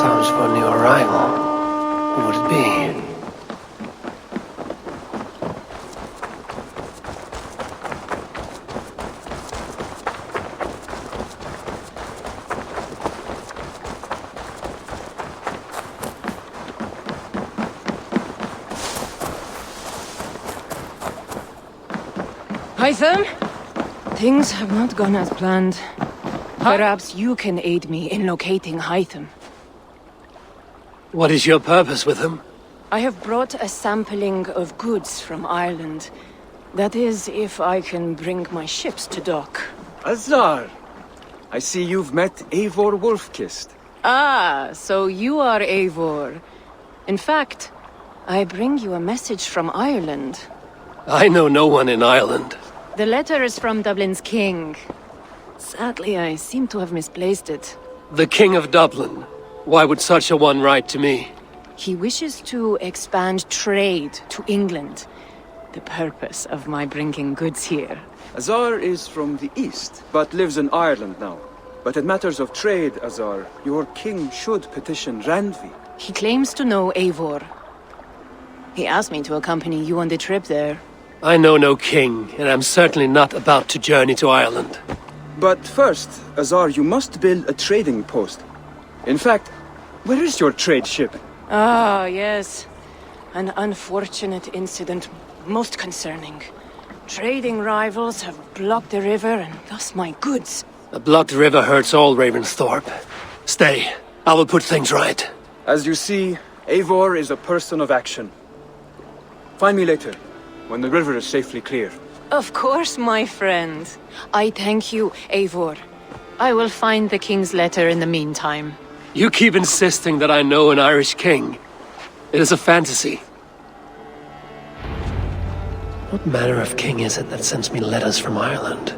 sounds for a new arrival. Who would it be? Hytham? Things have not gone as planned. Perhaps you can aid me in locating Hytham. What is your purpose with him? I have brought a sampling of goods from Ireland. That is, if I can bring my ships to dock. Azar! I see you've met Eivor Wolfkist. Ah, so you are Eivor. In fact, I bring you a message from Ireland. I know no one in Ireland. The letter is from Dublin's king. Sadly, I seem to have misplaced it. The King of Dublin. Why would such a one write to me? He wishes to expand trade to England. The purpose of my bringing goods here. Azar is from the east, but lives in Ireland now. But in matters of trade, Azar, your king should petition Randvi. He claims to know Eivor. He asked me to accompany you on the trip there. I know no king, and I'm certainly not about to journey to Ireland. But first, Azar, you must build a trading post. In fact, where is your trade ship? Ah, yes. An unfortunate incident, most concerning. Trading rivals have blocked the river and thus my goods. A blocked river hurts all Ravensthorpe. Stay. I will put things right. As you see, Eivor is a person of action. Find me later, when the river is safely clear. Of course, my friend. I thank you, Eivor. I will find the king's letter in the meantime. You keep insisting that I know an Irish king. It is a fantasy. What manner of king is it that sends me letters from Ireland?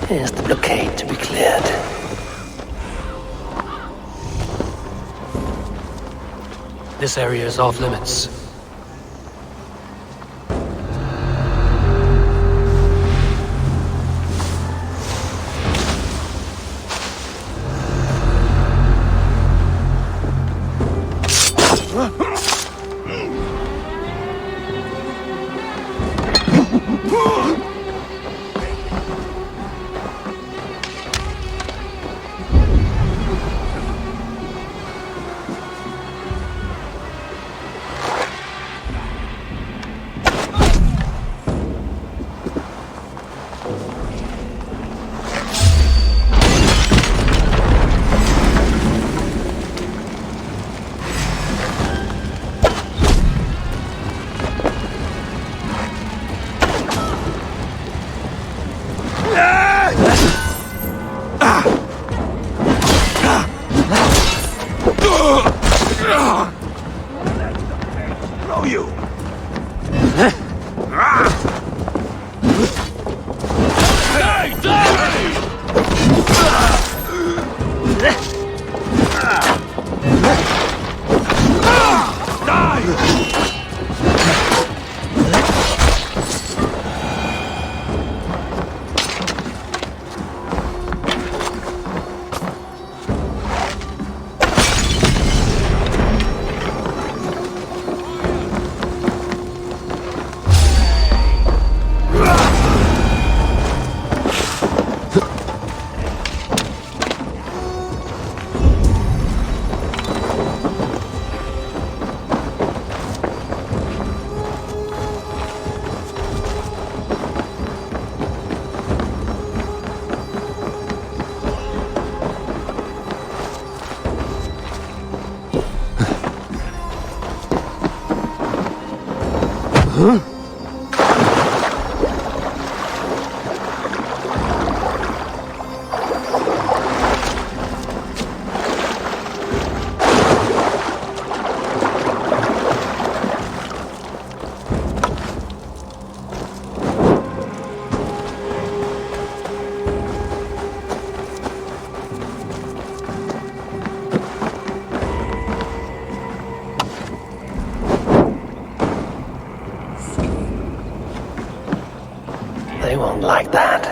Here's the blockade to be cleared. This area is off limits. They won't like that.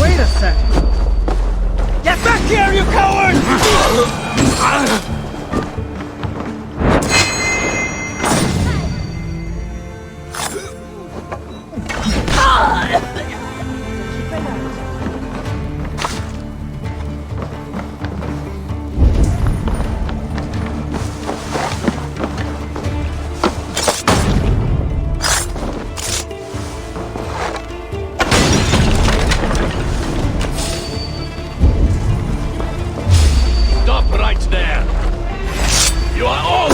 Wait a second! Get back here, you coward! Stop right there! You are all...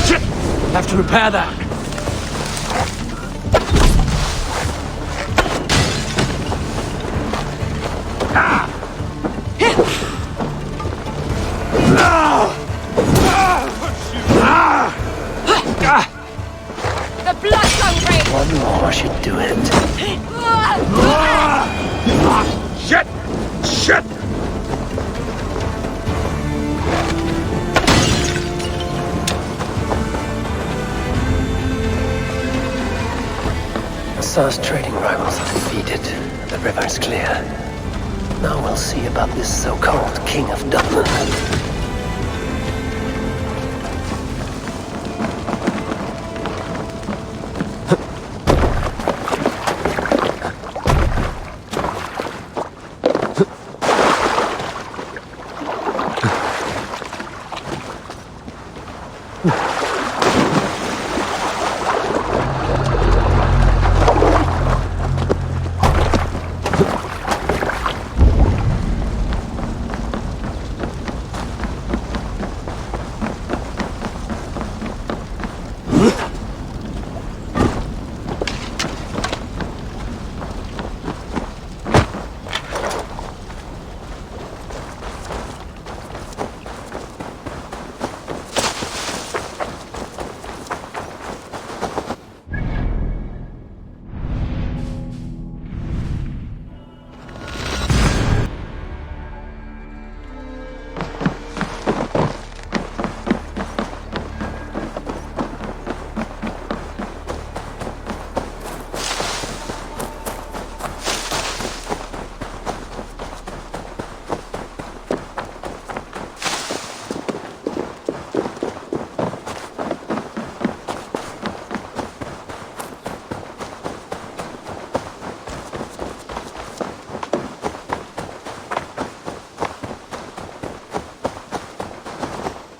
Shit! Have to repair that. The blood hungry! One more should do it. Shit! Shit! Assar's trading rivals are defeated. The river is clear. Now we'll see about this so-called King of Dublin.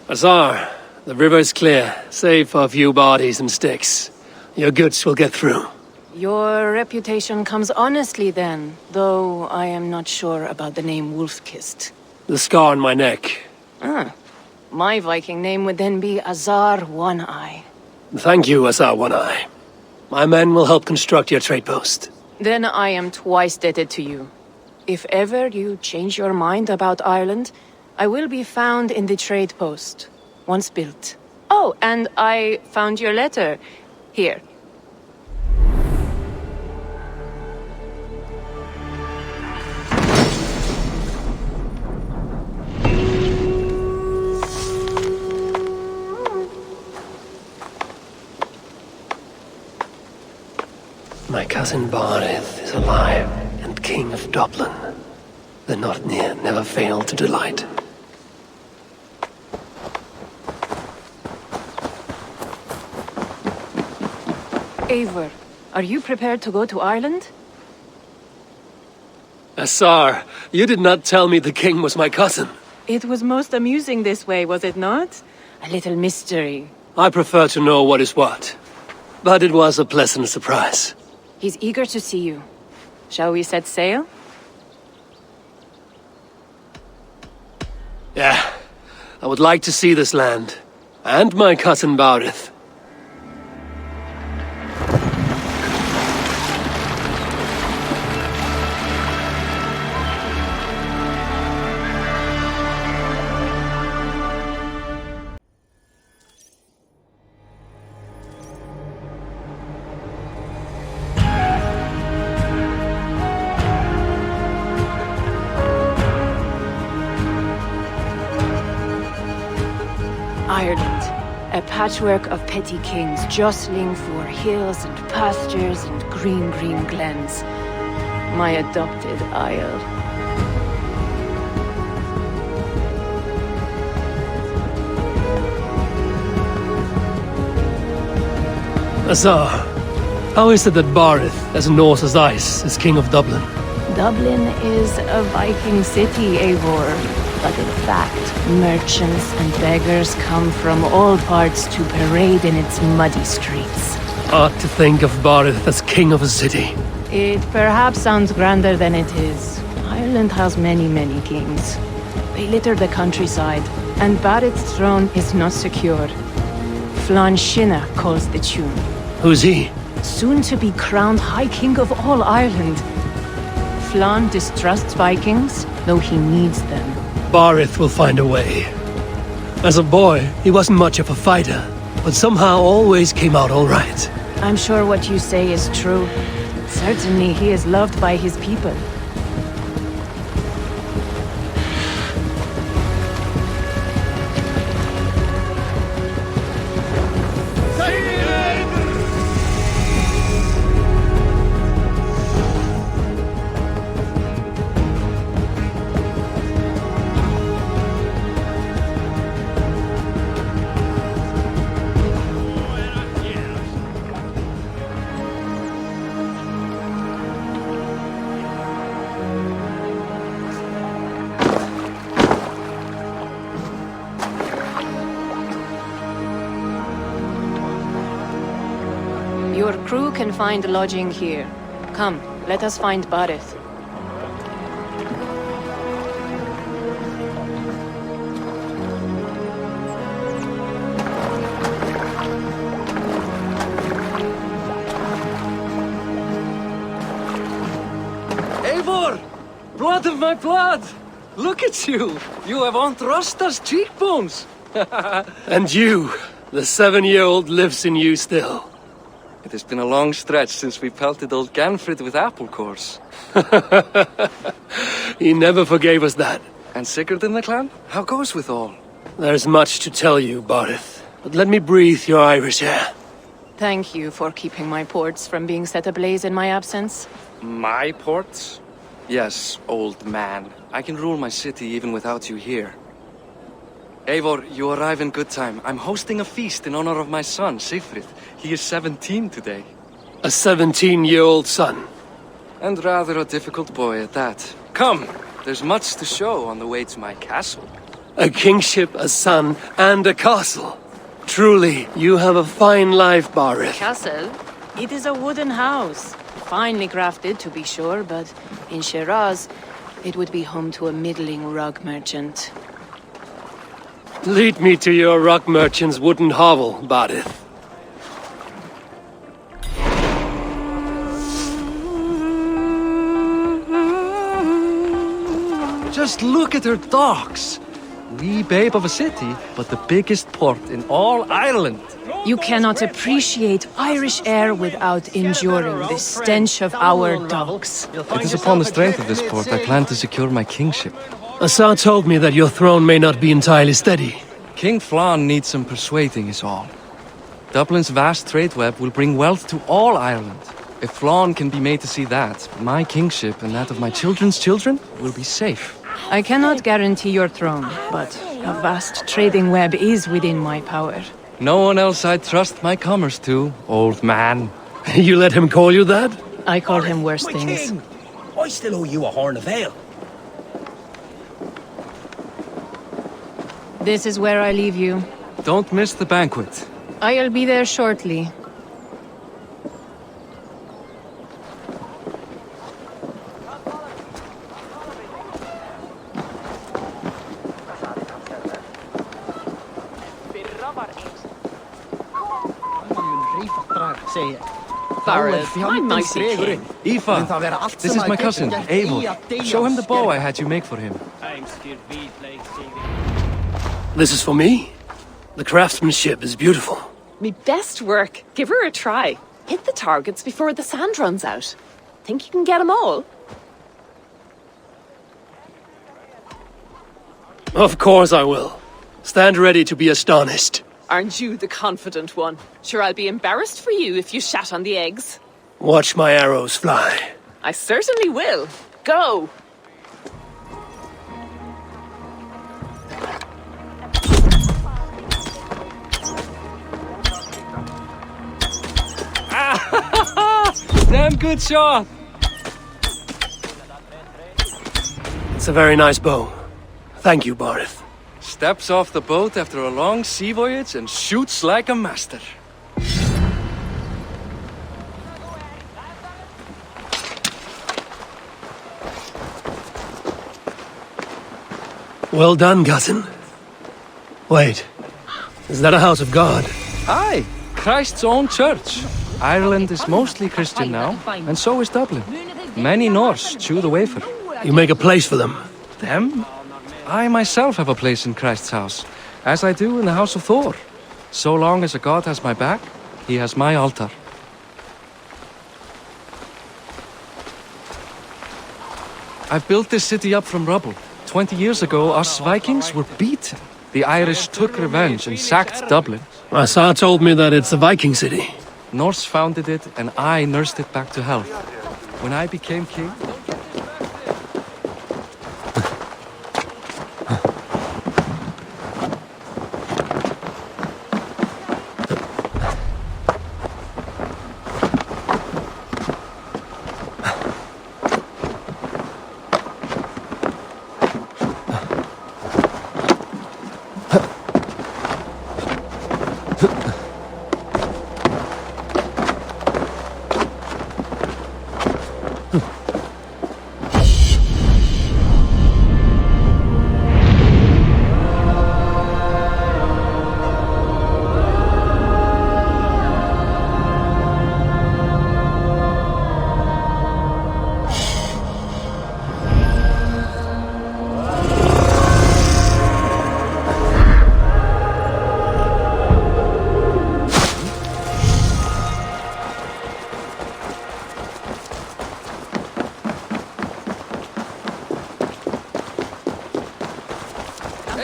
Azar, the river is clear, save for a few bodies and sticks. Your goods will get through. Your reputation comes honestly then, though I am not sure about the name Wolf-Kissed. The scar on my neck. Ah, my Viking name would then be Azar One-Eye. Thank you, Azar One-Eye. My men will help construct your trade post. Then I am twice indebted to you. If ever you change your mind about Ireland, I will be found in the trade post, once built. Oh, and I found your letter. Here. My cousin Barith is alive and king of Dublin. The Northnir never fail to delight. Eivor, are you prepared to go to Ireland? Assar, you did not tell me the king was my cousin. It was most amusing this way, was it not? A little mystery. I prefer to know what is what. But it was a pleasant surprise. He's eager to see you. Shall we set sail? Yeah, I would like to see this land. And my cousin Barith. Ireland, a patchwork of petty kings jostling for hills and pastures and green glens. My adopted isle. Assar, how is it that Barith, as Norse as ice, is king of Dublin? Dublin is a Viking city, Eivor. But in fact, merchants and beggars come from all parts to parade in its muddy streets. Odd to think of Barith as king of a city. It perhaps sounds grander than it is. Ireland has many kings. They litter the countryside, and Barith's throne is not secure. Flann Sinna calls the tune. Who's he? Soon to be crowned High King of all Ireland. Flann distrusts Vikings, though he needs them. Barith will find a way. As a boy, he wasn't much of a fighter, but somehow always came out all right. I'm sure what you say is true. Certainly he is loved by his people. Your crew can find lodging here. Come, let us find Barith. Eivor! Blood of my blood! Look at you! You have Aunt Rosta's cheekbones! And you, the 7-year-old lives in you still. It has been a long stretch since we pelted old Ganfrid with apple cores. He never forgave us that. And Sigurd in the clan? How goes with all? There's much to tell you, Barith, but let me breathe your Irish air. Thank you for keeping my ports from being set ablaze in my absence. My ports? Yes, old man. I can rule my city even without you here. Eivor, you arrive in good time. I'm hosting a feast in honor of my son, Sigfrid. He is 17 today. A 17-year-old son. And rather a difficult boy at that. Come, there's much to show on the way to my castle. A kingship, a son, and a castle. Truly, you have a fine life, Barith. Castle? It is a wooden house. Finely crafted, to be sure, but in Shiraz, it would be home to a middling rug merchant. Lead me to your rock merchant's wooden hovel, Barith. Just look at her docks. Wee babe of a city, but the biggest port in all Ireland. You cannot appreciate Irish air without enduring the stench of our docks. It is upon the strength of this port I plan to secure my kingship. Assar told me that your throne may not be entirely steady. King Flann needs some persuading is all. Dublin's vast trade web will bring wealth to all Ireland. If Flann can be made to see that, my kingship and that of my children's children will be safe. I cannot guarantee your throne, but a vast trading web is within my power. No one else I'd trust my commerce to, old man. You let him call you that? I call him worse My things. king! I still owe you a horn of ale. This is where I leave you. Don't miss the banquet. I'll be there shortly. Eivor, this is my cousin, Eivor. Show him the bow I had you make for him. This is for me? The craftsmanship is beautiful. Me best work. Give her a try. Hit the targets before the sand runs out. Think you can get them all? Of course I will. Stand ready to be astonished. Aren't you the confident one? Sure, I'll be embarrassed for you if you shat on the eggs. Watch my arrows fly. I certainly will. Go! Damn good shot! It's a very nice bow. Thank you, Barith. Steps off the boat after a long sea voyage and shoots like a master. Well done, cousin. Wait, is that a house of God? Aye, Christ's own church. Ireland is mostly Christian now, and so is Dublin. Many Norse chew the wafer. You make a place for them. Them? I myself have a place in Christ's house, as I do in the house of Thor. So long as a god has my back, he has my altar. I've built this city up from rubble. 20 years ago, us Vikings were beaten. The Irish took revenge and sacked Dublin. Asa told me that it's a Viking city. Norse founded it, and I nursed it back to health. When I became king...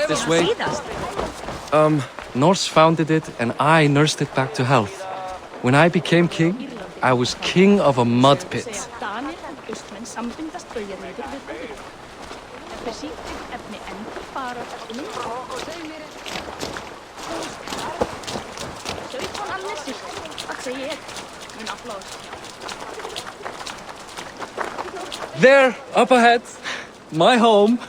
This way. Norse founded it, and I nursed it back to health. When I became king, I was king of a mud pit. There, up ahead, my home.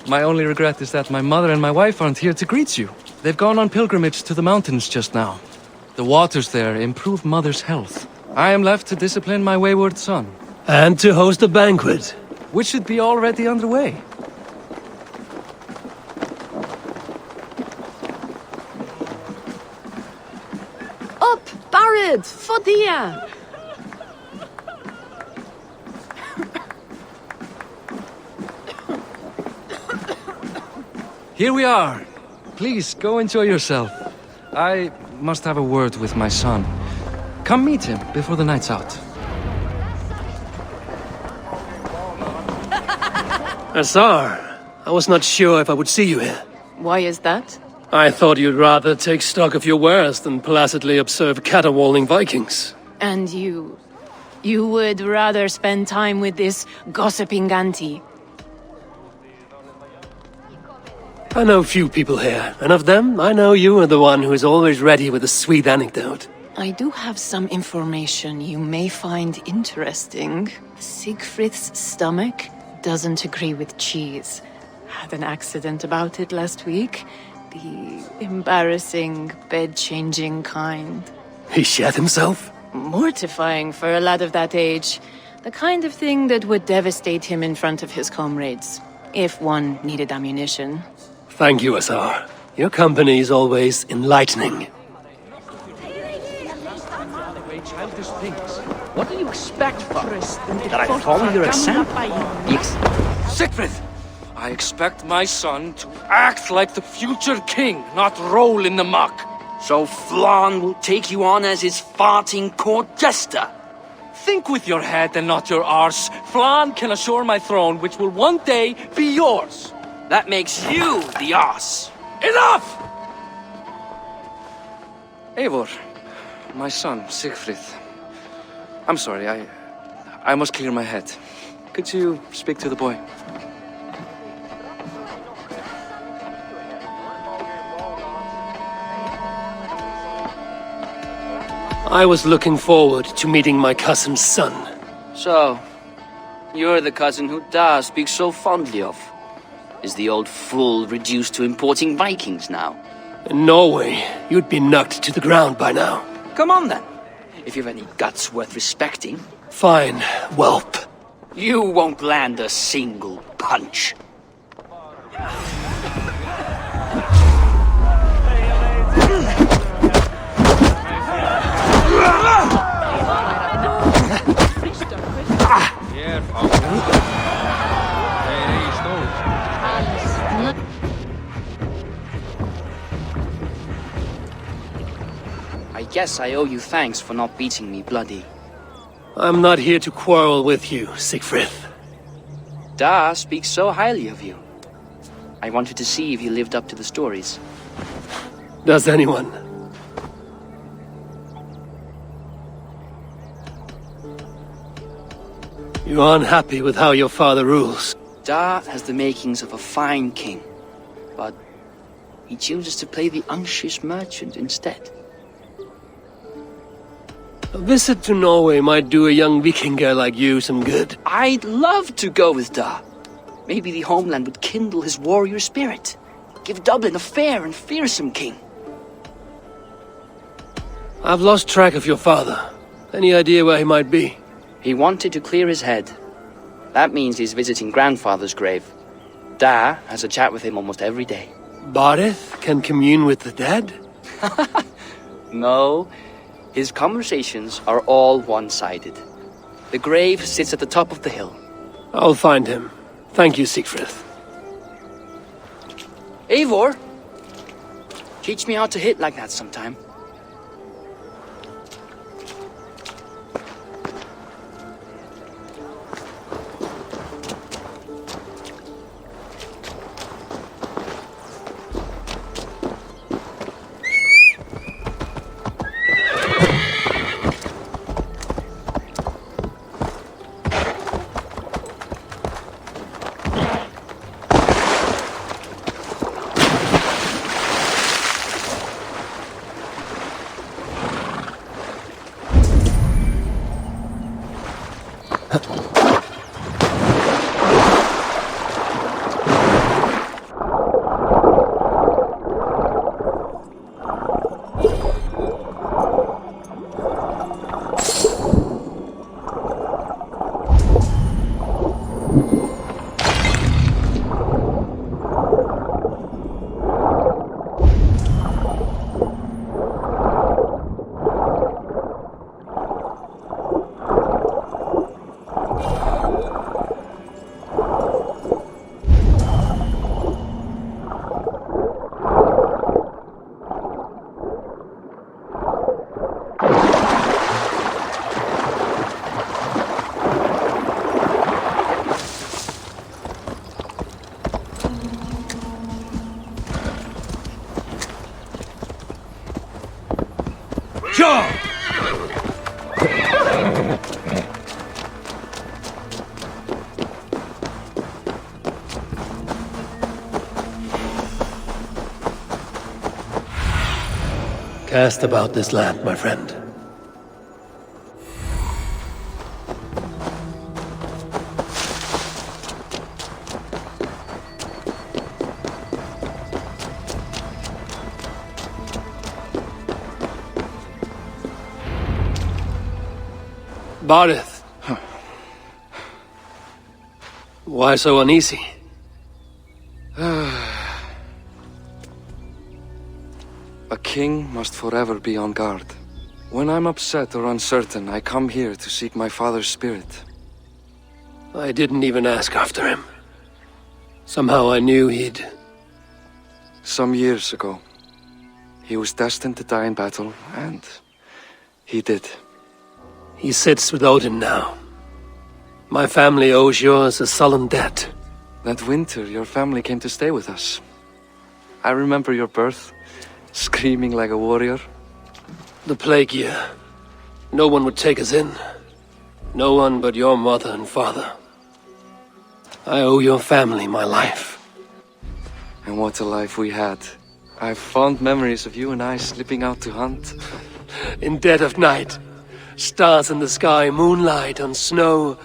My only regret is that my mother and my wife aren't here to greet you. They've gone on pilgrimage to the mountains just now. The waters there improve mother's health. I am left to discipline my wayward son. And to host a banquet. Which should be already underway. Up, Barad! Fodia! Here we are. Please, go enjoy yourself. I must have a word with my son. Come meet him before the night's out. Azar, I was not sure if I would see you here. Why is that? I thought you'd rather take stock of your wares than placidly observe caterwauling Vikings. And you You would rather spend time with this gossiping auntie. I know few people here, and of them, I know you are the one who is always ready with a sweet anecdote. I do have some information you may find interesting. Siegfried's stomach doesn't agree with cheese. Had an accident about it last week. The embarrassing, bed-changing kind. He shat himself? Mortifying for a lad of that age. The kind of thing that would devastate him in front of his comrades, if one needed ammunition. Thank you, Azar. Your company is always enlightening. Childish things. What do you expect from that I follow your example? Siegfried! I expect my son to act like the future king, not roll in the muck. So Flan will take you on as his farting court jester? Think with your head and not your arse. Flan can assure my throne, which will one day be yours. That makes you the arse. Enough! Eivor, my son, Siegfried. I'm sorry, I must clear my head. Could you speak to the boy? I was looking forward to meeting my cousin's son. So, you're the cousin who Da speaks so fondly of. Is the old fool reduced to importing Vikings now? In Norway, you'd be knocked to the ground by now. Come on then, if you've any guts worth respecting. Fine, whelp. You won't land a single punch. I guess I owe you thanks for not beating me bloody. I'm not here to quarrel with you, Siegfried. Da speaks so highly of you. I wanted to see if you lived up to the stories. Does anyone? You're unhappy with how your father rules. Da has the makings of a fine king, but he chooses to play the unctuous merchant instead. A visit to Norway might do a young Viking girl like you some good. I'd love to go with Da. Maybe the homeland would kindle his warrior spirit. Give Dublin a fair and fearsome king. I've lost track of your father. Any idea where he might be? He wanted to clear his head. That means he's visiting grandfather's grave. Da has a chat with him almost every day. Barith can commune with the dead? No, his conversations are all one-sided. The grave sits at the top of the hill. I'll find him. Thank you, Siegfried. Eivor! Teach me how to hit like that sometime. Cast about this land, my friend. Barith. Why so uneasy? A king must forever be on guard. When I'm upset or uncertain, I come here to seek my father's spirit. I didn't even ask after him. Somehow I knew he'd... Some years ago, he was destined to die in battle, and he did. He sits with Odin now. My family owes yours a sullen debt. That winter, your family came to stay with us. I remember your birth, screaming like a warrior. The plague year. No one would take us in. No one but your mother and father. I owe your family my life. And what a life we had. I have fond memories of you and I slipping out to hunt. In dead of night. Stars in the sky, moonlight on snow.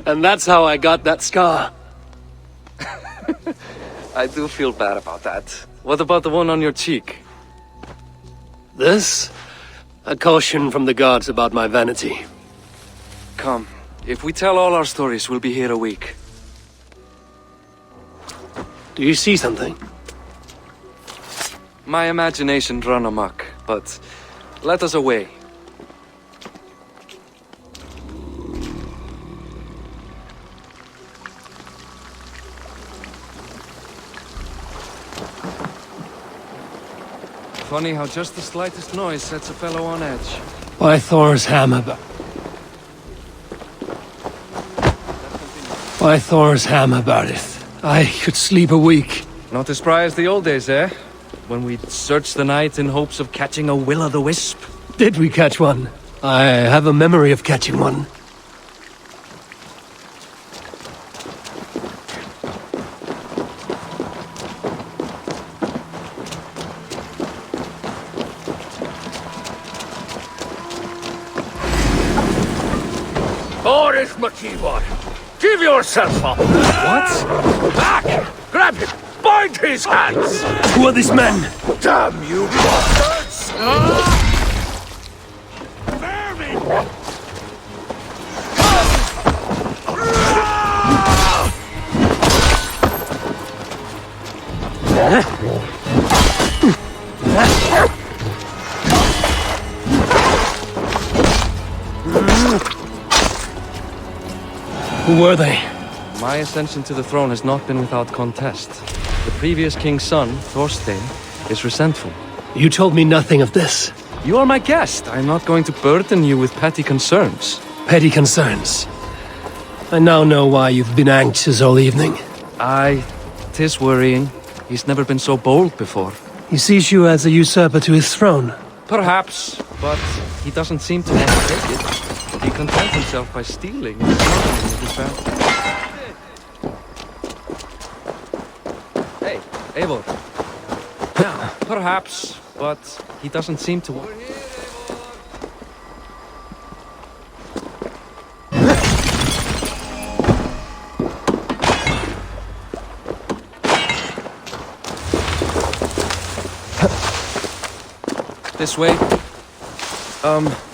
And that's how I got that scar. I do feel bad about that. What about the one on your cheek? This? A caution from the gods about my vanity. Come, if we tell all our stories, we'll be here a week. Do you see something? My imagination run amok, but let us away. Funny how just the slightest noise sets a fellow on edge. Why Thor's hammer... Why Thor's hammer, Barith? I could sleep a week. Not as spry as the old days, eh? When we'd search the night in hopes of catching a will-o'-the-wisp. Did we catch one? I have a memory of catching one. Eivor, give yourself up! What? Back! Grab him! Bind his hands! Who are these men? Damn you bastards! Vermin! Who were they? My ascension to the throne has not been without contest. The previous king's son, Thorstein, is resentful. You told me nothing of this. You are my guest. I'm not going to burden you with petty concerns. Petty concerns. I now know why you've been anxious all evening. Aye, 'tis worrying. He's never been so bold before. He sees you as a usurper to his throne. Perhaps, but he doesn't seem to want to take it. He contents himself by stealing and smuggling with his family. Hey, Eivor. Now, perhaps, but he doesn't seem to want... This way?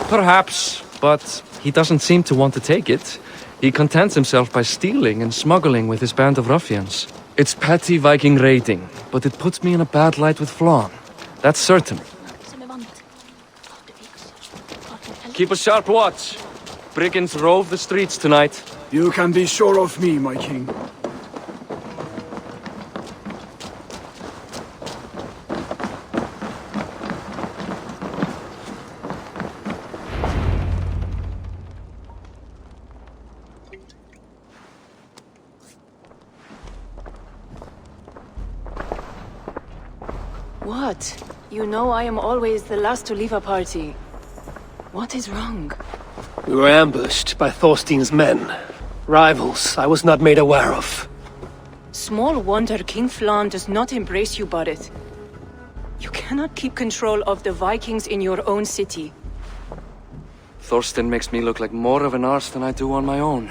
Perhaps, but he doesn't seem to want to take it. He contents himself by stealing and smuggling with his band of ruffians. It's petty Viking raiding, but it puts me in a bad light with Flann. That's certain. Keep a sharp watch. Brigands rove the streets tonight. You can be sure of me, my king. What? You know I am always the last to leave a party. What is wrong? We were ambushed by Thorstein's men. Rivals I was not made aware of. Small wonder King Flann does not embrace you, Barrett. You cannot keep control of the Vikings in your own city. Thorstein makes me look like more of an arse than I do on my own.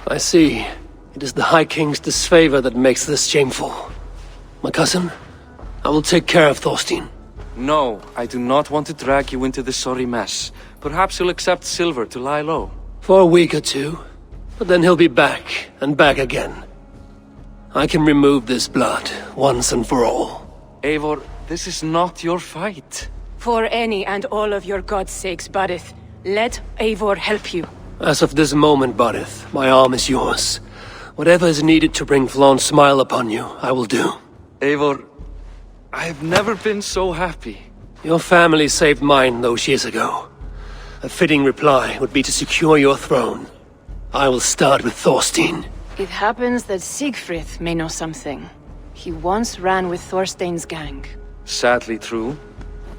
I see. It is the High King's disfavor that makes this shameful. My cousin, I will take care of Thorstein. No, I do not want to drag you into this sorry mess. Perhaps you'll accept silver to lie low. For a week or two, but then he'll be back, and back again. I can remove this blood, once and for all. Eivor, this is not your fight. For any and all of your god's sakes, Barrett, let Eivor help you. As of this moment, Barith, my arm is yours. Whatever is needed to bring Flann's smile upon you, I will do. Eivor, I have never been so happy. Your family saved mine those years ago. A fitting reply would be to secure your throne. I will start with Thorstein. It happens that Siegfried may know something. He once ran with Thorstein's gang. Sadly true.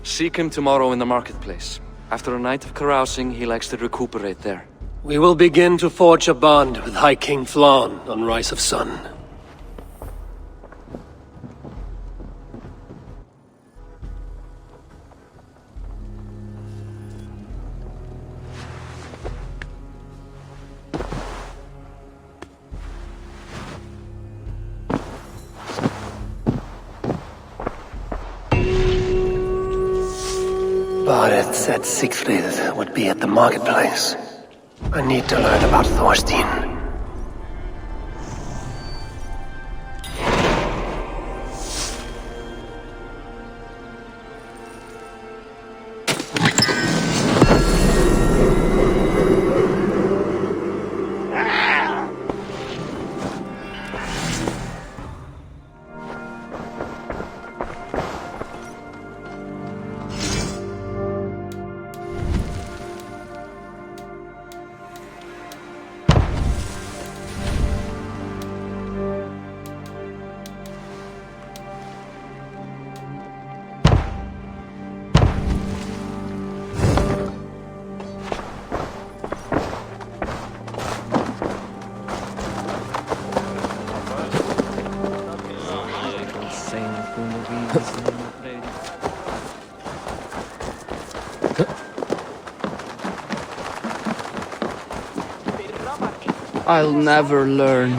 Seek him tomorrow in the marketplace. After a night of carousing, he likes to recuperate there. We will begin to forge a bond with High King Flann on Rise of Sun. Bareth said Siegfried would be at the marketplace. I need to learn about Thorstein. I'll never learn.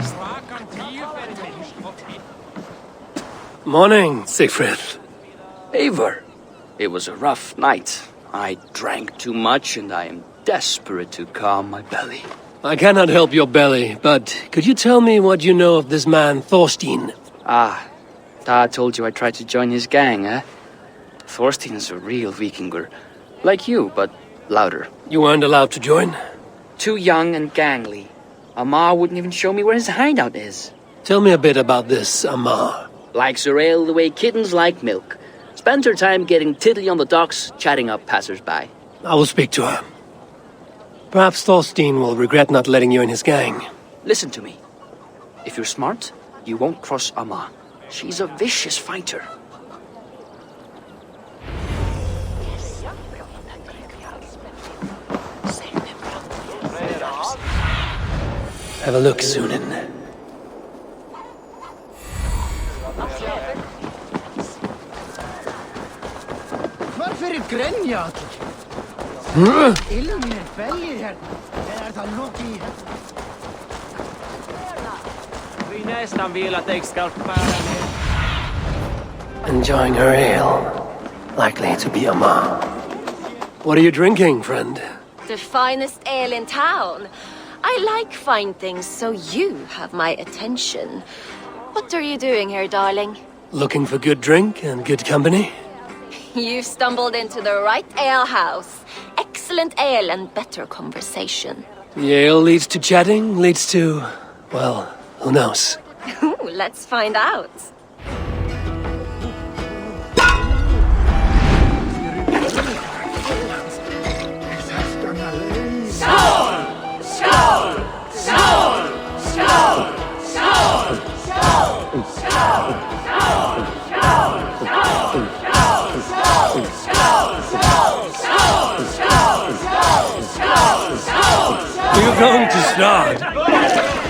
Morning, Siegfried. Eivor, it was a rough night. I drank too much and I am desperate to calm my belly. I cannot help your belly, but could you tell me what you know of this man, Thorstein? Ah, Dad told you I tried to join his gang, eh? Thorstein is a real Vikinger. Like you, but louder. You weren't allowed to join? Too young and gangly. Amar wouldn't even show me where his hideout is. Tell me a bit about this Amar. Likes her ale the way kittens like milk. Spends her time getting tiddly on the docks, chatting up passers-by. I will speak to her. Perhaps Thorstein will regret not letting you in his gang. Listen to me. If you're smart, you won't cross Amar. She's a vicious fighter. Have a look, Sunan. Varför är gränja allir? Ilmen belgir hérna. Det það lokk í hérna. Vi nästan vill att jag ska fara med. Enjoying her ale. Likely to be Amar. What are you drinking, friend? The finest ale in town. I like fine things, so you have my attention. What are you doing here, darling? Looking for good drink and good company? You've stumbled into the right ale house. Excellent ale and better conversation. The ale leads to chatting, leads to... well, who knows? Let's find out. You're going to start.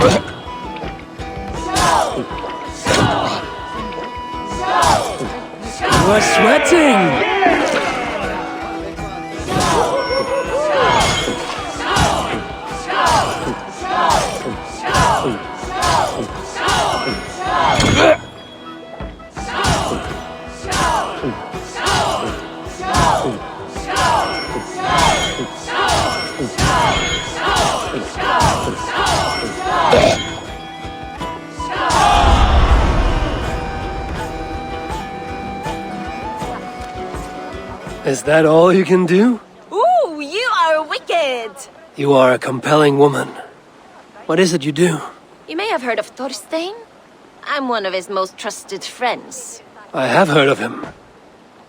You are sweating! Is that all you can do? Ooh, you are wicked! You are a compelling woman. What is it you do? You may have heard of Thorstein. I'm one of his most trusted friends. I have heard of him.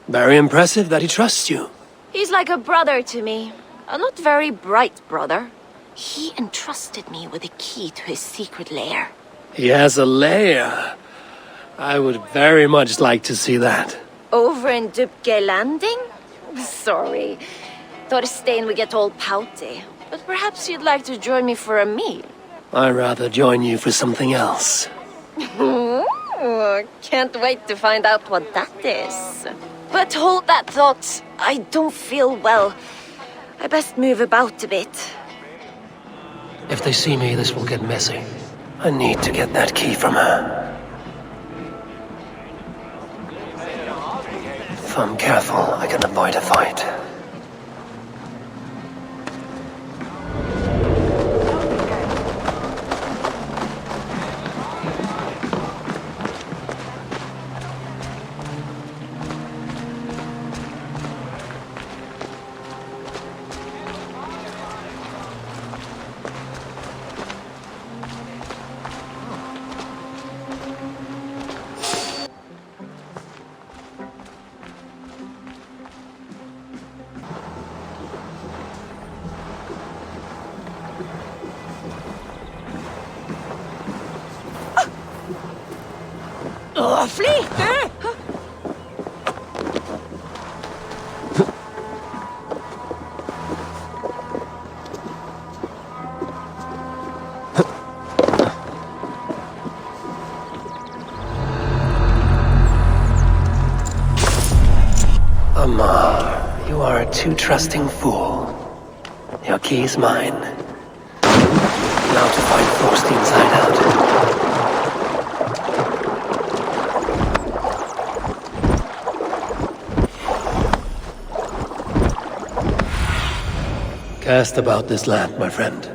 Very impressive that he trusts you. He's like a brother to me. A not very bright brother. He entrusted me with the key to his secret lair. He has a lair. I would very much like to see that. Over in Dubke Landing? Sorry. Thorstein would get all pouty. But perhaps you'd like to join me for a meal. I'd rather join you for something else. Ooh, can't wait to find out what that is. But hold that thought. I don't feel well. I best move about a bit. If they see me, this will get messy. I need to get that key from her. If I'm careful, I can avoid a fight. Flee! Amar, you are a too trusting fool. Your key is mine. Now to find Thorstein's hideout. Cast about this land, my friend.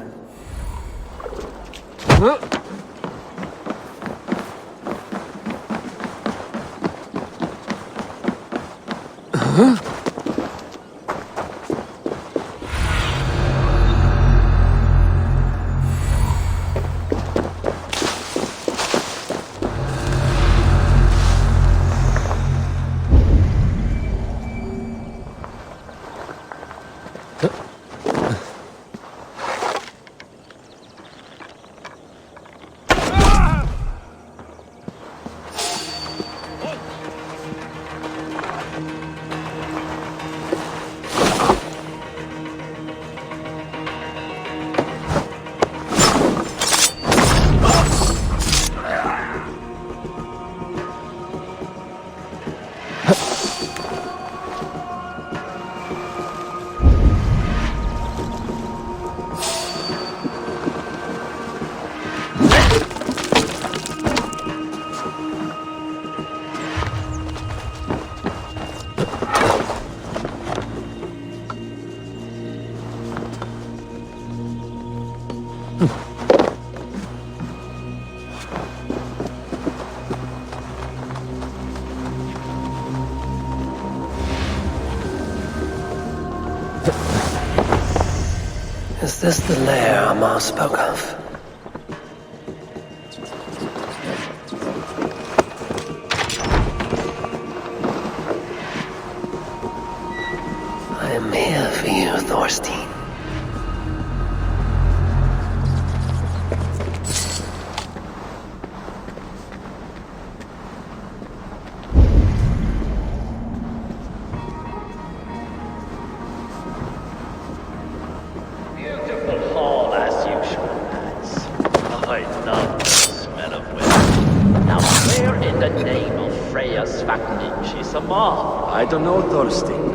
Is this the lair Amar spoke of? I am here for you, Thorstein. love the smell of women. Now where in the name of Freya Svakning is Amal? I don't know, Thorstein.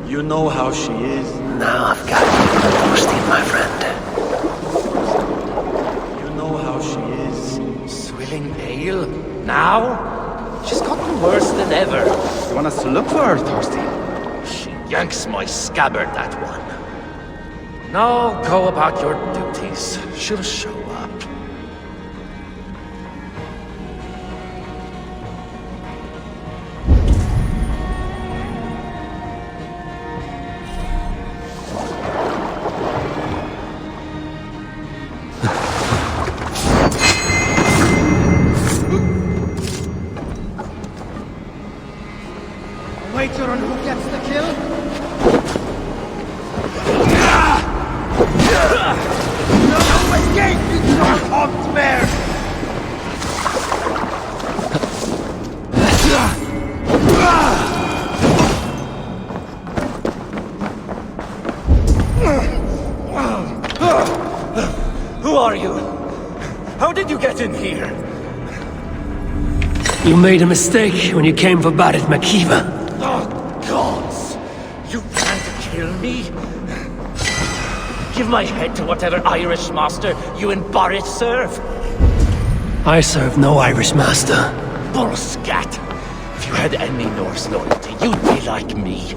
You know how she is. Now I've got you, Thorstein, my friend. You know how she is. Swilling ale? Now? She's gotten worse than ever. You want us to look for her, Thorstein? She yanks my scabbard, that one. Now go about your duties. She'll show up. Wager on who gets the kill? No escape, you non-hopped bear! Who are you? How did you get in here? You made a mistake when you came for Barit Makiva. Oh, gods! You plan to kill me? Give my head to whatever Irish master you and Barrett serve. I serve no Irish master. Bullscat! If you had any Norse loyalty, you'd be like me,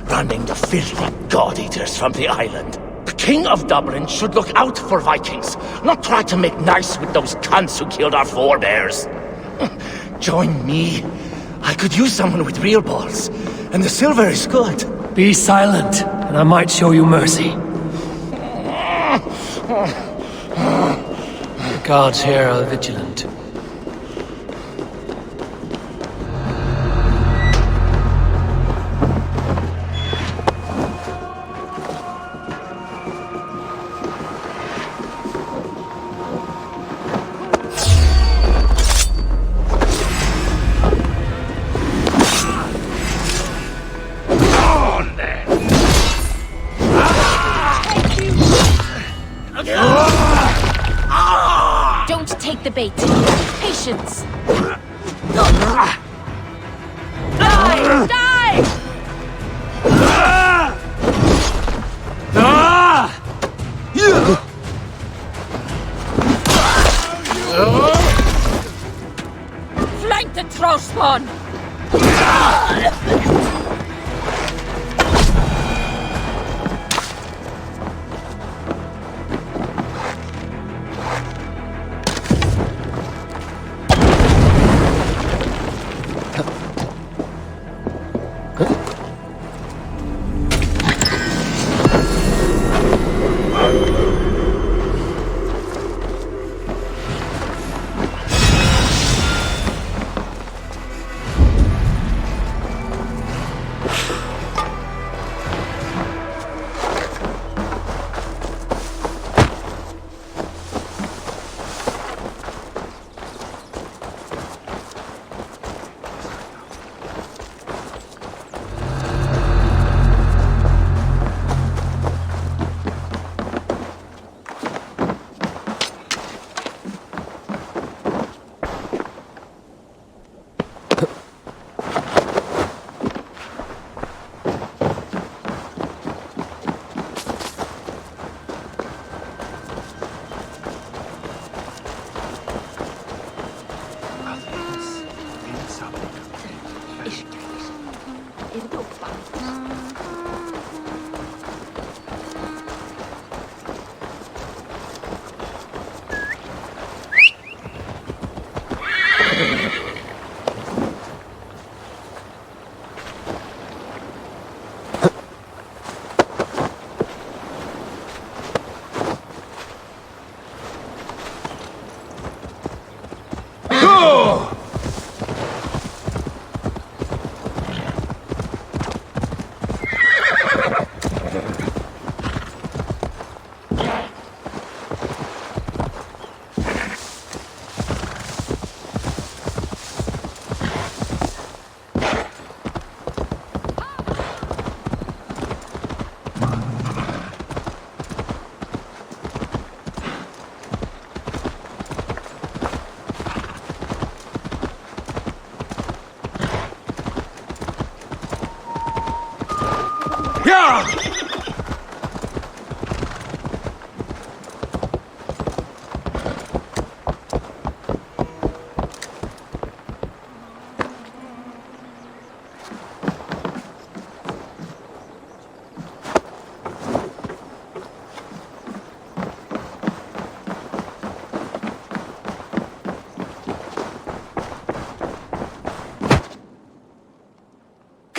running the filthy god-eaters from the island. The King of Dublin should look out for Vikings, not try to make nice with those cunts who killed our forebears. Join me. I could use someone with real balls, and the silver is good. Be silent, and I might show you mercy. The guards here are vigilant. Don't take the bait. Patience. Die! Die! Flank the Thorstein!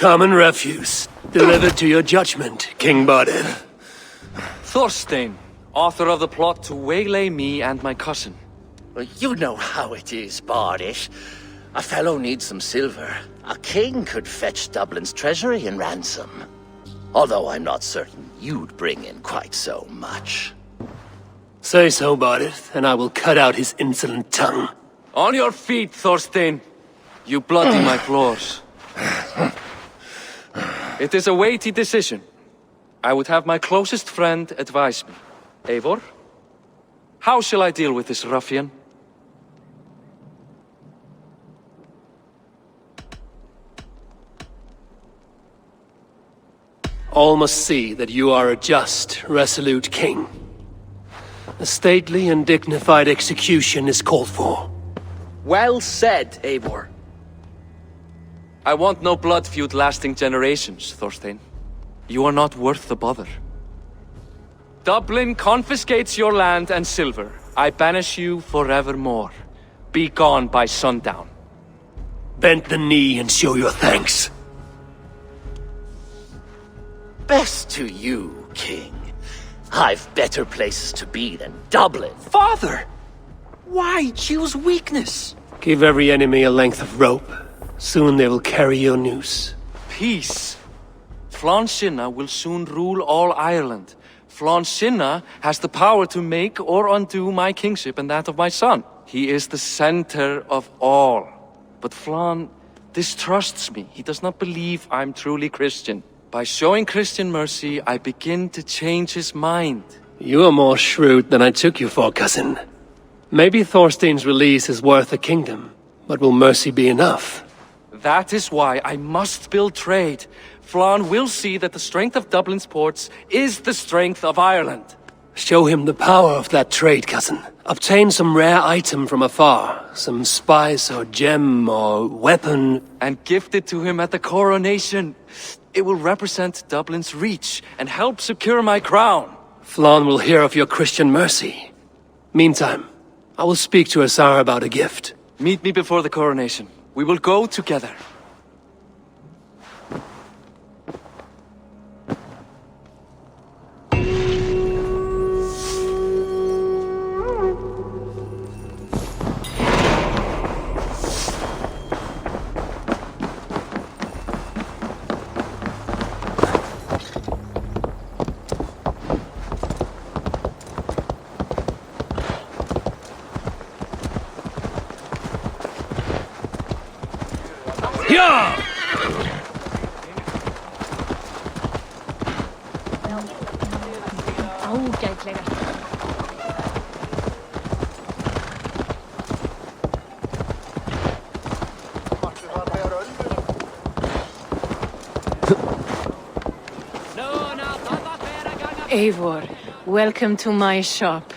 Common refuse, delivered to your judgment, King Bardet. Thorstein, author of the plot to waylay me and my cousin. Well, you know how it is, Bardish. A fellow needs some silver. A king could fetch Dublin's treasury in ransom. Although I'm not certain you'd bring in quite so much. Say so, Bardet, and I will cut out his insolent tongue. On your feet, Thorstein! You bloody my floors. It is a weighty decision. I would have my closest friend advise me. Eivor? How shall I deal with this ruffian? All must see that you are a just, resolute king. A stately and dignified execution is called for. Well said, Eivor. I want no blood feud lasting generations, Thorstein. You are not worth the bother. Dublin confiscates your land and silver. I banish you forevermore. Be gone by sundown. Bend the knee and show your thanks. Best to you, King. I've better places to be than Dublin. Father! Why choose weakness? Give every enemy a length of rope. Soon they will carry your noose. Peace. Flann Sinna will soon rule all Ireland. Flann Sinna has the power to make or undo my kingship and that of my son. He is the center of all. But Flann distrusts me. He does not believe I'm truly Christian. By showing Christian mercy, I begin to change his mind. You are more shrewd than I took you for, cousin. Maybe Thorstein's release is worth a kingdom, but will mercy be enough? That is why I must build trade. Flann will see that the strength of Dublin's ports is the strength of Ireland. Show him the power of that trade, cousin. Obtain some rare item from afar, some spice or gem or weapon. And gift it to him at the coronation. It will represent Dublin's reach and help secure my crown. Flann will hear of your Christian mercy. Meantime, I will speak to Asar about a gift. Meet me before the coronation. We will go together. Eivor, welcome to my shop.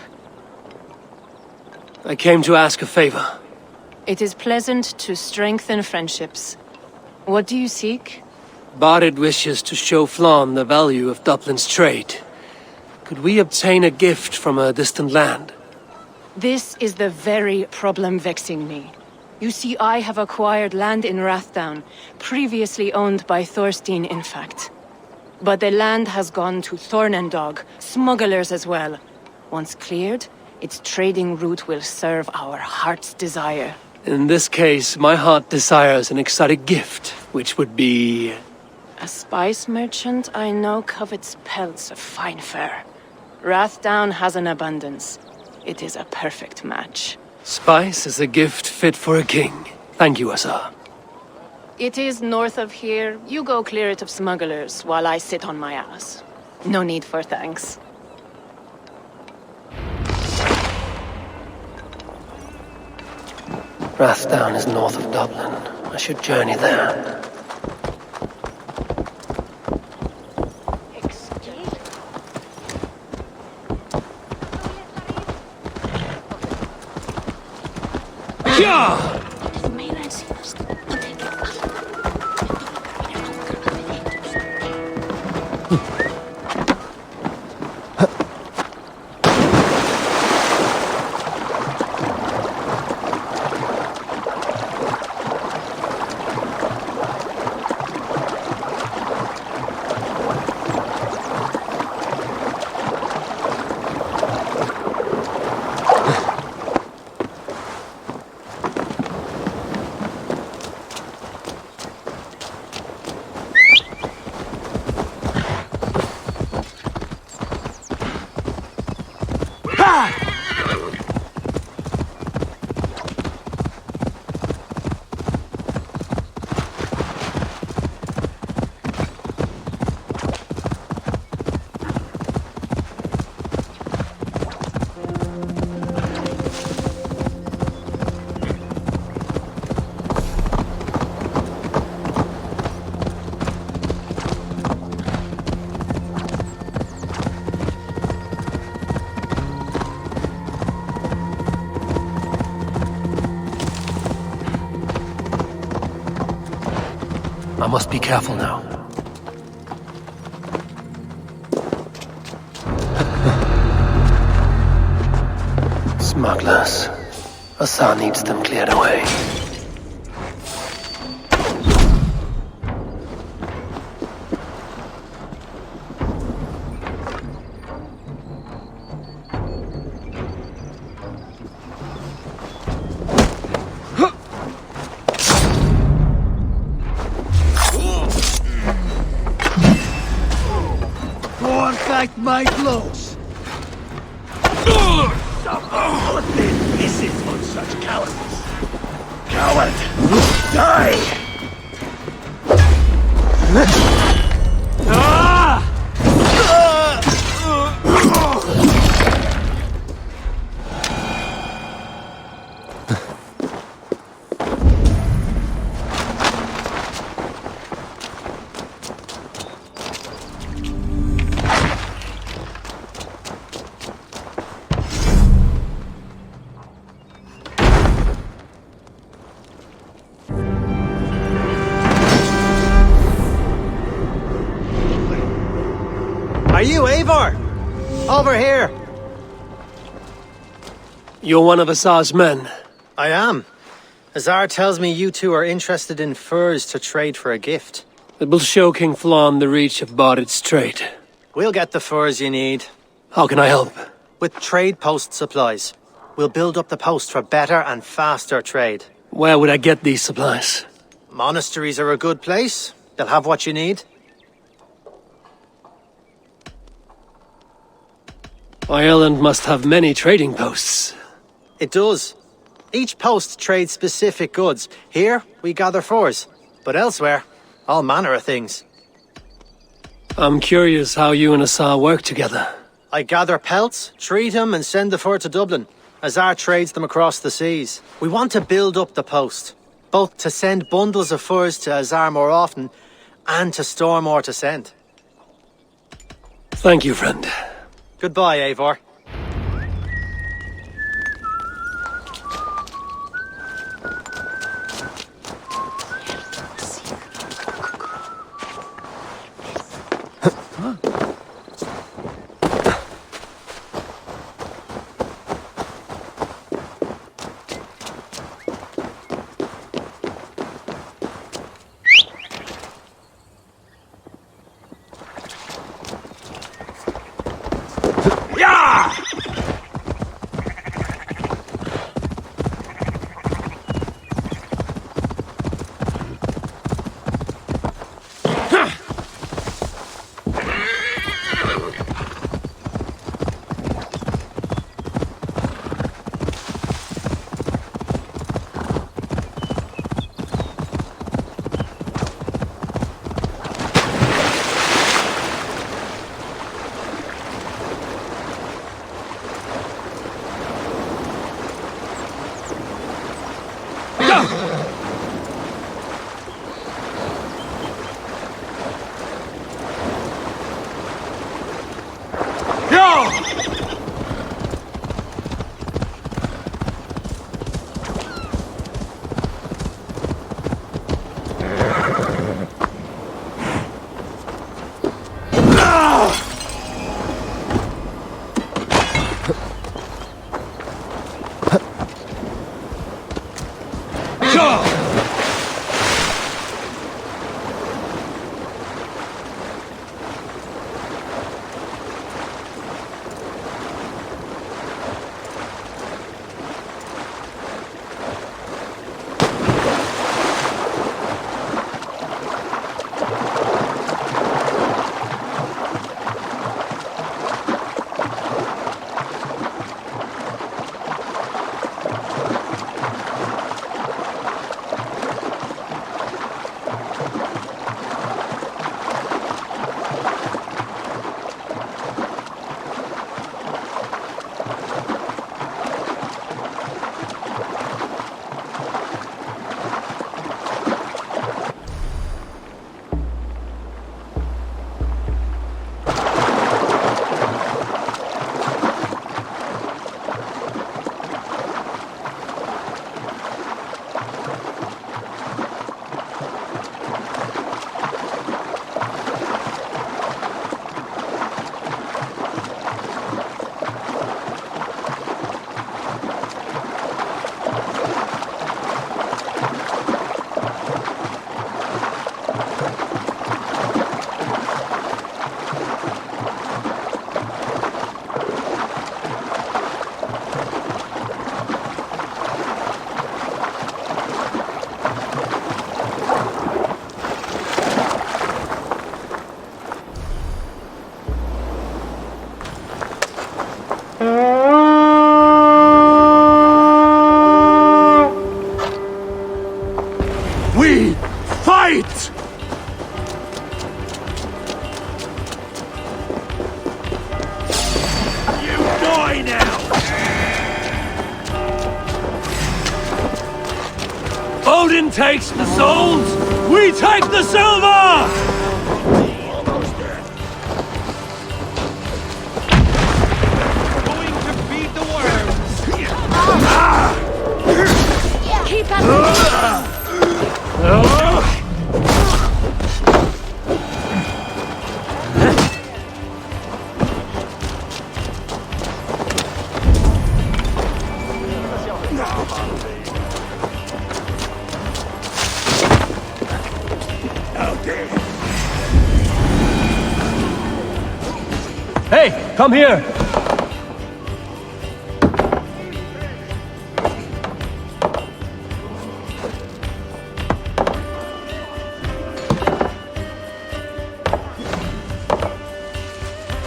I came to ask a favor. It is pleasant to strengthen friendships. What do you seek? Bardet wishes to show Flann the value of Dublin's trade. Could we obtain a gift from a distant land? This is the very problem vexing me. You see, I have acquired land in Rathdown, previously owned by Thorstein, in fact. But the land has gone to Thornendog, smugglers as well. Once cleared, its trading route will serve our heart's desire. In this case, my heart desires an exotic gift, which would be... A spice merchant I know covets pelts of fine fur. Rathdown has an abundance. It is a perfect match. Spice is a gift fit for a king. Thank you, Asar. It is north of here. You go clear it of smugglers, while I sit on my ass. No need for thanks. Rathdown is north of Dublin. I should journey there. I must be careful now. Smugglers. Asa needs them cleared away. Back my clothes. What this is on such cowardice? Coward! Die! Are you Eivor? Over here. You're one of Asa's men. I am. Azar tells me you two are interested in furs to trade for a gift. It will show King Flann the reach of Bardet's trade. We'll get the furs you need. How can I help? With trade post supplies. We'll build up the post for better and faster trade. Where would I get these supplies? Monasteries are a good place. They'll have what you need. Ireland must have many trading posts. It does. Each post trades specific goods. Here, we gather furs. But elsewhere, all manner of things. I'm curious how you and Asa work together. I gather pelts, treat them, and send the fur to Dublin. Azar trades them across the seas. We want to build up the post, both to send bundles of furs to Azar more often, and to store more to send. Thank you, friend. Goodbye, Eivor. Wait! You die now! Odin takes the souls, we take the silver! Almost dead. Going to feed the worms! Keep at Hey, come here!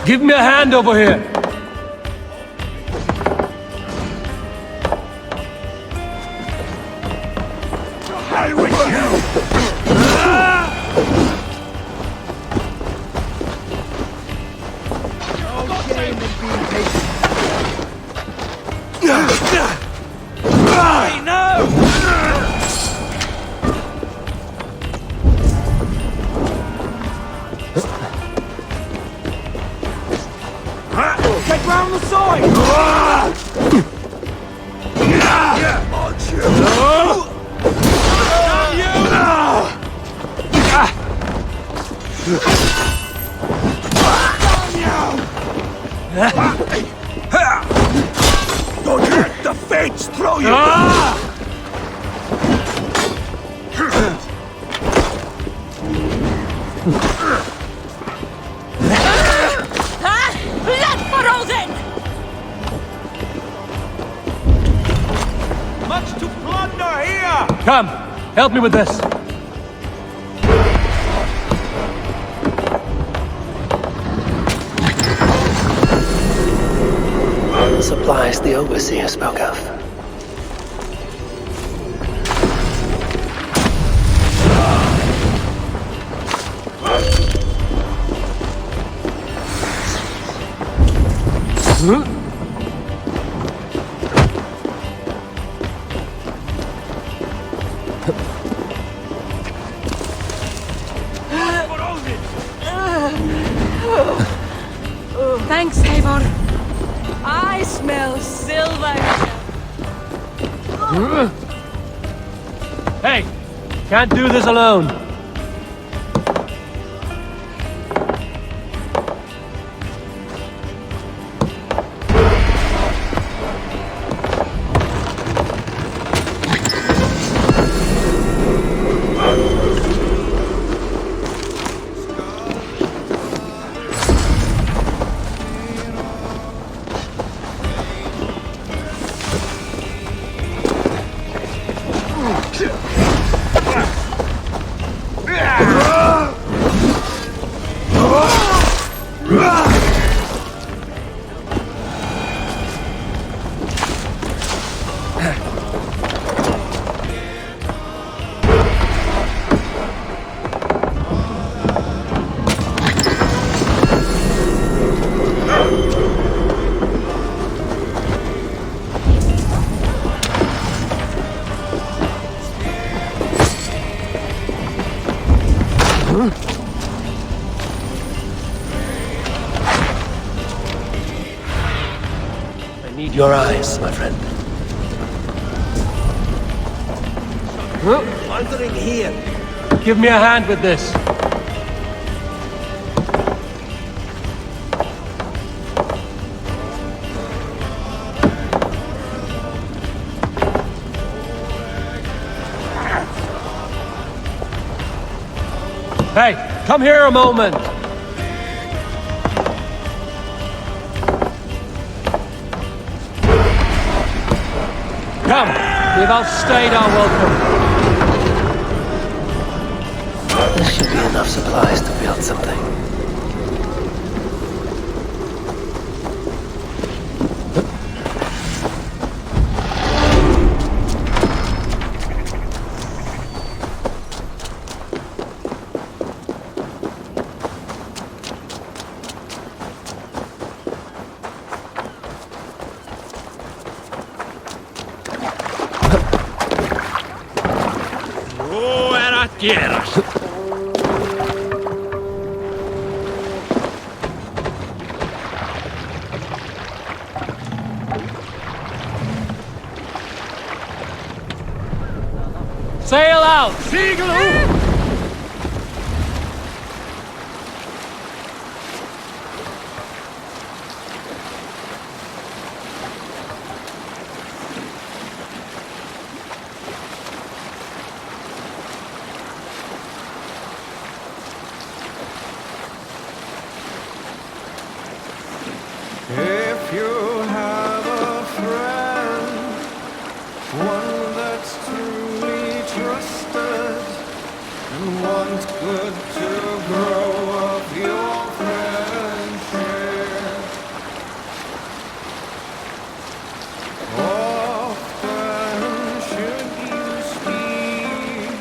Give me a hand over here! Hell with you! Get round the side! Don't let the fates throw you! blood for Odin! Much to plunder here! Come, help me with this. Supplies the overseer spoke of. Thanks, Eivor. I smell silver. Hey, can't do this alone. I need your eyes, my friend. Wandering here. Give me a hand with this. Hey, come here a moment. Come, we've outstayed our welcome. This should be enough supplies to build something. quieras. Sail out! Síguelo! If you have a friend, one that's truly trusted, and wants good to grow up your friendship, often should you speak,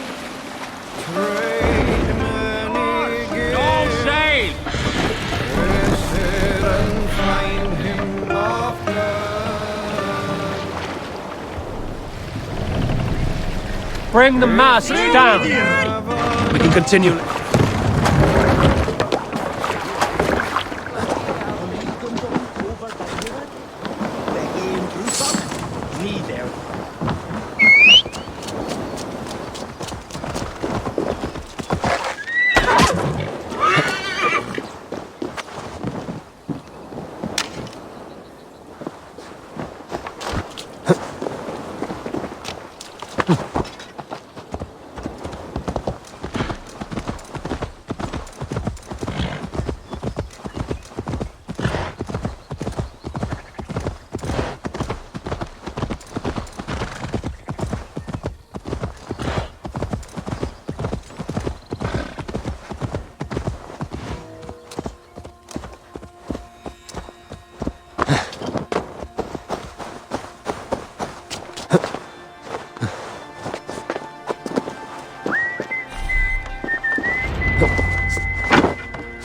trade many gifts. Don't sail! Visit and find him often. Bring the masts down! We can continue.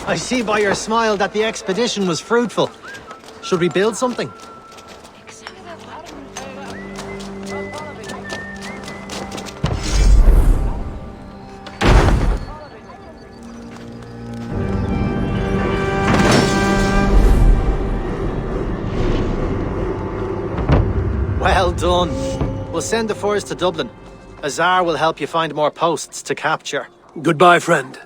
I see by your smile that the expedition was fruitful. Should we build something? Well done. We'll send the force to Dublin. Azar will help you find more posts to capture. Goodbye, friend.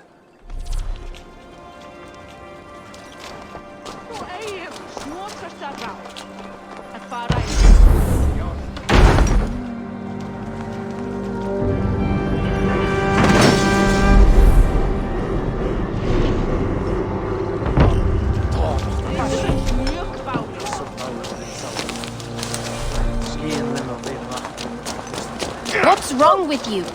What's wrong with you?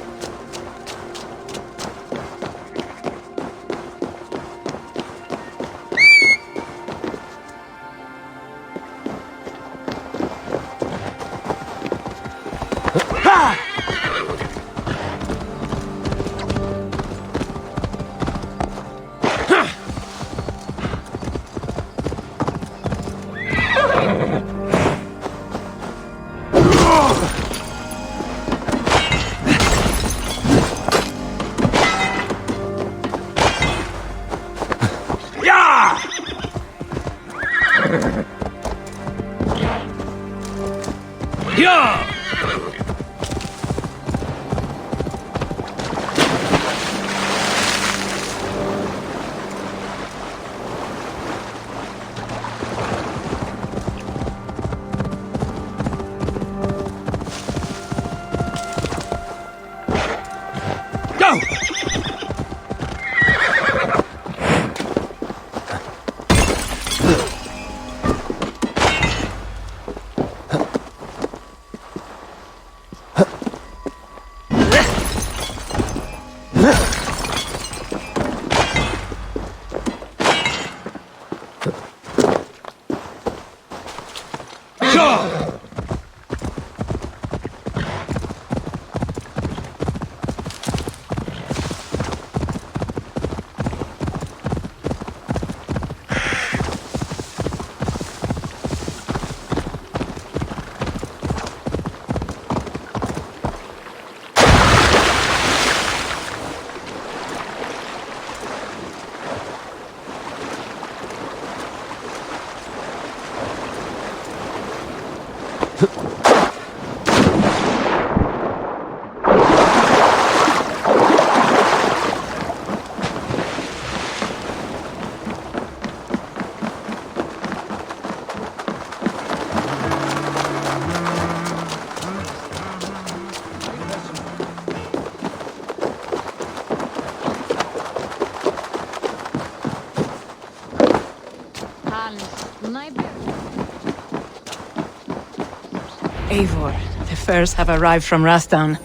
Eivor, the furs have arrived from Rathdown.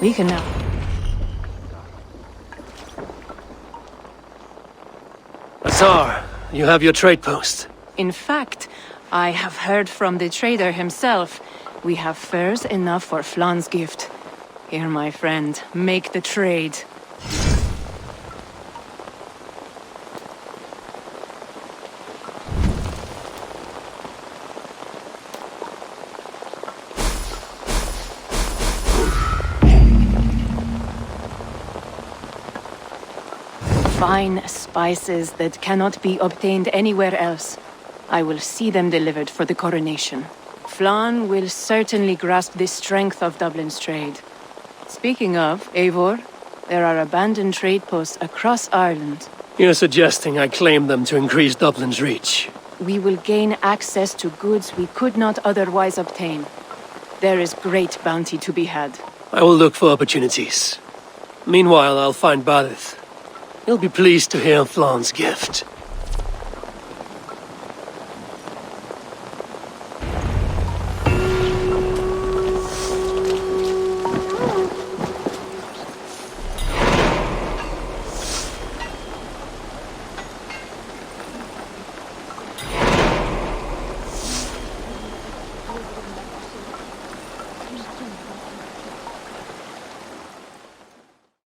We can now... Azar, you have your trade post. In fact, I have heard from the trader himself. We have furs enough for Flan's gift. Here, my friend, make the trade. Fine spices that cannot be obtained anywhere else. I will see them delivered for the coronation. Flan will certainly grasp the strength of Dublin's trade. Speaking of, Eivor, there are abandoned trade posts across Ireland. You're suggesting I claim them to increase Dublin's reach. We will gain access to goods we could not otherwise obtain. There is great bounty to be had. I will look for opportunities. Meanwhile, I'll find Barith. He'll be pleased to hear Flan's gift.